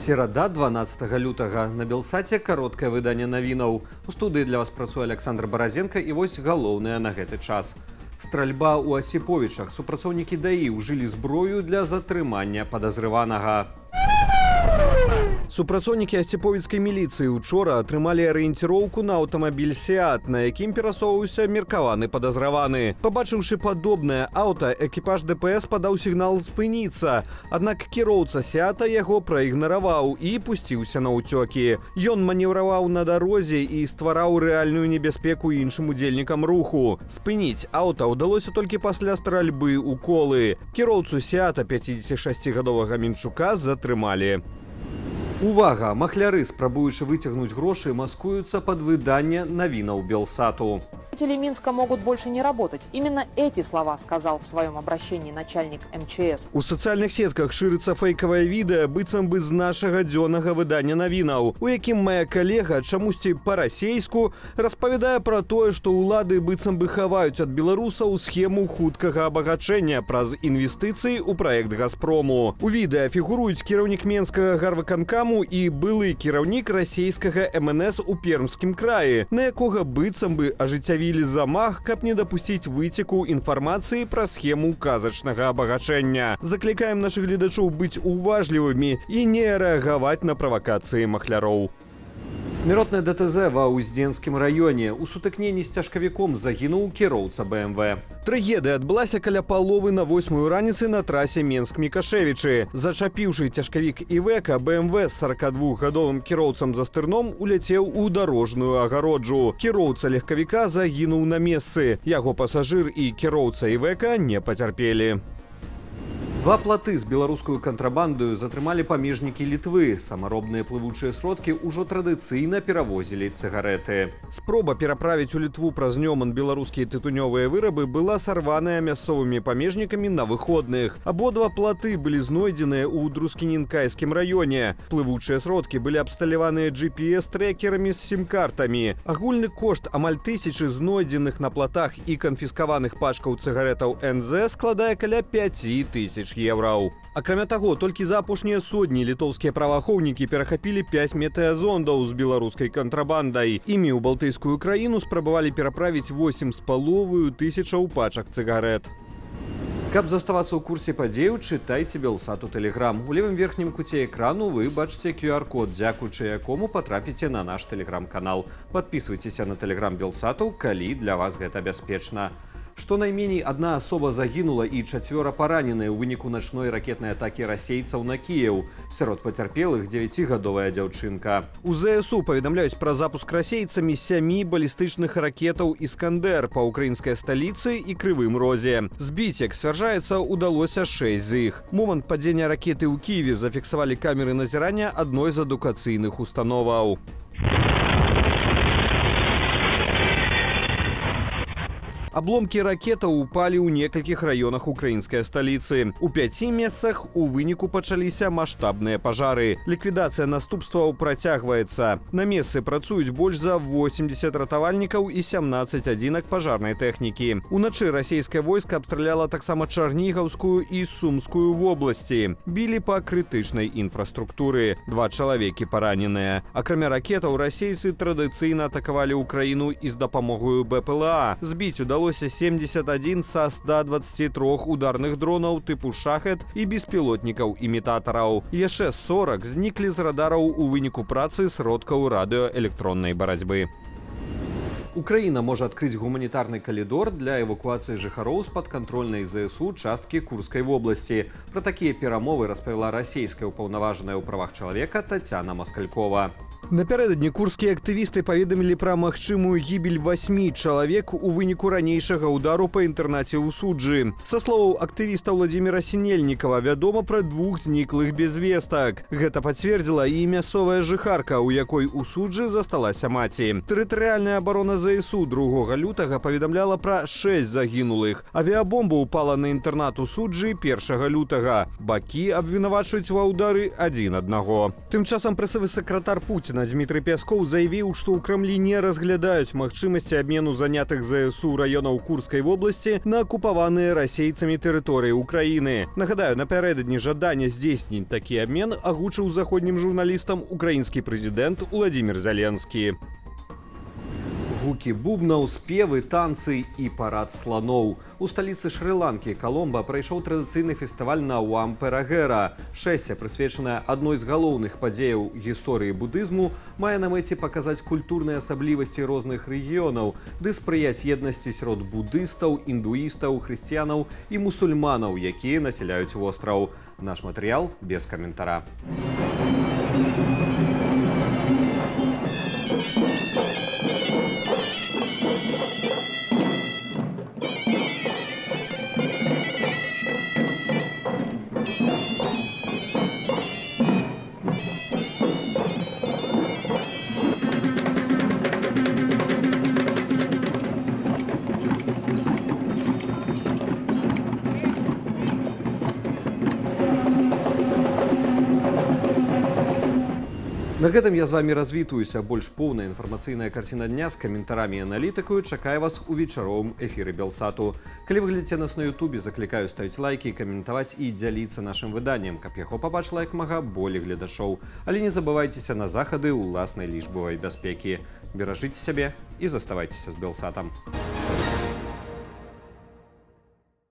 Серада 12 лютага. На Белсаце кароткае выданне навінаў. У студыі для вас працуе Александр Баразенко і вось галоўнае на гэты час. Стральба ў Асіповічах. Супрацоўнікі ДАІ ўжылі зброю для затрымання падазрыванага. Супрацоўнікі асіповіцкай міліцыі учора атрымалі арыенціроўку на аўтамабіль «Сеат», на якім перасоўваўся меркаваны падазраваны. Пабачыўшы падобнае аўта, экіпаж ДПС падаў сігнал спыніцца. Аднак кіроўца «Сеата» яго праігнараваў і пусціўся на ўцёкі. Ён манеўраваў на дарозе і ствараў рэальную небяспеку іншым удзельнікам руху. Спыніць аўта ўдалося толькі пасля стральбы ў колы. Кіроўцу «Сеата» 56гадовага Мінчука затрымалі. Увага! Махляры, спрабуючы выцягнуць грошы, маскуюцца пад выданне навінаў Белсату. Жители Минска могут больше не работать. Именно эти слова сказал в своем обращении начальник МЧС. У социальных сетках шырыцца фейкавае відэа, быццам бы з нашага дзённага выдання навінаў, у якім моя калега чамусьці па-расейску распавядае пра тое, што ўлады быццам бы хаваюць ад беларусаў схему хуткага абагачэння праз інвестыцыі ў праект «Газпрому». У відэа фігуруюць кіраўнік Менскага гарвыканкаму і былы кіраўнік расейскага МНС у Пермскім краі, на якога быццам бы ажыццявілі замах, каб не дапусціць выцеку інфармацыі пра схему казачнага абагачэння. Заклікаем нашых гледачоў быць уважлівымі і не рэагаваць на правакацыі махляроў. Смяротнае ДТЗ ва Уздзенскім раёне. У сутыкненні з цяжкавіком загінуў кіроўца БМВ. Трагедыя адбылася каля паловы на 8 раніцы на трасе Менск-Мікашевічы. Зачапіўшы цяжкавік Івека, БМВ з 42гадовым кіроўцам за стырном уляцеў у дарожную агароджу. Кіроўца легкавіка загінуў на месцы. Яго пасажыр і кіроўца Івека не пацярпелі. Два платы з беларускую кантрабандою затрымалі памежнікі Літвы. Самаробныя плывучыя сродкі ўжо традыцыйна перавозілі цыгарэты. Спроба пераправіць у Літву праз Нёман беларускія тытунёвыя вырабы была сарваная мясцовымі памежнікамі на выходных. Абодва платы былі знойдзеныя ў Друскінінкайскім раёне. Плывучыя сродкі былі абсталяваныя GPS-трекерамі з сім-картамі. Агульны кошт амаль 1000 знойдзеных на платах і канфіскаваных пачкаў цыгаретаў НЗ складае каля 5000 евраў. Акрамя таго, толькі за апошнія сотні літоўскія праваахоўнікі перахапілі 5 метэазондаў з беларускай кантрабандай. Імі ў балтыйскую краіну спрабавалі пераправіць 8500 пачак цыгарэт. Каб заставацца ў курсе падзеяў, чытайце Белсату Тэлеграм. У левым верхнім куце экрану вы бачыце QR-код, дзякуючы якому патрапіце на наш тэлеграм-канал. Падпісвайцеся на Тэлеграм Белсату, калі для вас гэта бяспечна. Што найменей адна асоба загінула і 4 параненыя ў выніку начной ракетнай атакі расейцаў на Кіеў. Сярод пацярпелых 9гадовая дзяўчынка. У ЗСУ паведамляюць пра запуск расейцамі 7 балістычных ракетаў «Іскандер» па ўкраінскай сталіцы і Крывым Розе. Збіць, як сцвярджаецца, удалося 6 з іх. Момант падзення ракеты ў Кіеве зафіксавалі камеры назірання адной з адукацыйных установаў. Абломкі ракетаў упалі ў некалькіх раёнах украінскай сталіцы. У 5 месцах у выніку пачаліся маштабныя пажары. Ліквідацыя наступстваў працягваецца. На месцы працуюць больш за 80 ратавальнікаў і 17 адзінак пажарнай тэхнікі. Уначы расійскае войска абстраляла таксама Чарнігаўскую і Сумскую вобласці. Білі па крытычнай інфраструктуры. 2 чалавекі параненыя. Акрамя ракетаў, расейцы традыцыйна атакавалі ўкраіну і з дапамогою БПЛА. Збіць удалося 71 са 123 ударных дронаў тыпу «Шахет» і беспілотнікаў-імітатараў. Яшчэ 40 зніклі з радараў у выніку працы сродкаў радыёэлектроннай барацьбы. Украіна можа адкрыць гуманітарны калідор для эвакуацыі жыхароў з падкантрольнай ЗСУ часткі Курскай вобласці. Пра такія перамовы распавяла расейская ўпаўнаважаная ў правах чалавека Тацяна Маскалькова. Напярэдадні курскія актывісты паведамілі пра магчымую гібель 8 чалавек у выніку ранейшага ўдару па інтэрнаце ў Суджы. Са словаў актывіста Владзіміра Сінельнікава, вядома пра 2 зніклых без вестак. Гэта пацвердзіла і мясцовая жыхарка, у якой у Суджы засталася маці. Тэрытарыяльная абарона ЗСУ 2 лютага паведамляла пра 6 загінулых. Авіабомба ўпала на інтэрнат у Суджы 1 лютага. Бакі абвінавачваюць ва ўдары адзін аднаго. Тым часам прэсавы сакратар Пуціна Путина Дмитрий Пяскоў заявіў, што ў Крамлі не разглядаюць магчымасці абмену занятых ЗСУ раёнаў Курскай вобласці на акупаваныя расейцамі тэрыторыі Украіны. Нагадаю, напярэдадні жадання здзейсніць такі абмен агучыў заходнім журналістам украінскі прэзідэнт Уладзімір Зеленскі. Гукі бубнаў, спевы, танцы і парад сланоў. У сталіцы Шры-Ланкі Каломба прайшоў традыцыйны фестываль Науам Перагера. Шэсце, прысвечанае адной з галоўных падзеяў гісторыі будызму, мае на мэце паказаць культурныя асаблівасці розных рэгіёнаў, ды спрыяць еднасці сярод будыстаў, індуістаў, хрысціянаў і мусульманаў, якія насяляюць востраў. Наш матэрыял без каментара. На гэтым я з вами развітваюся. Больш поўная інфармацыйная карціна дня з каментарамі і аналітыкаю чакае вас у вечаровым эфіры Белсату. Калі вы глядзіце нас на Ютубе, заклікаю ставіць лайкі, каментаваць і дзяліцца нашым выданнем, каб яго пабачыла як мага болей гледашоў. Але не забывайцеся на захады ўласнай лічбавай бяспекі. Беражыце сябе і заставайцеся з Белсатам.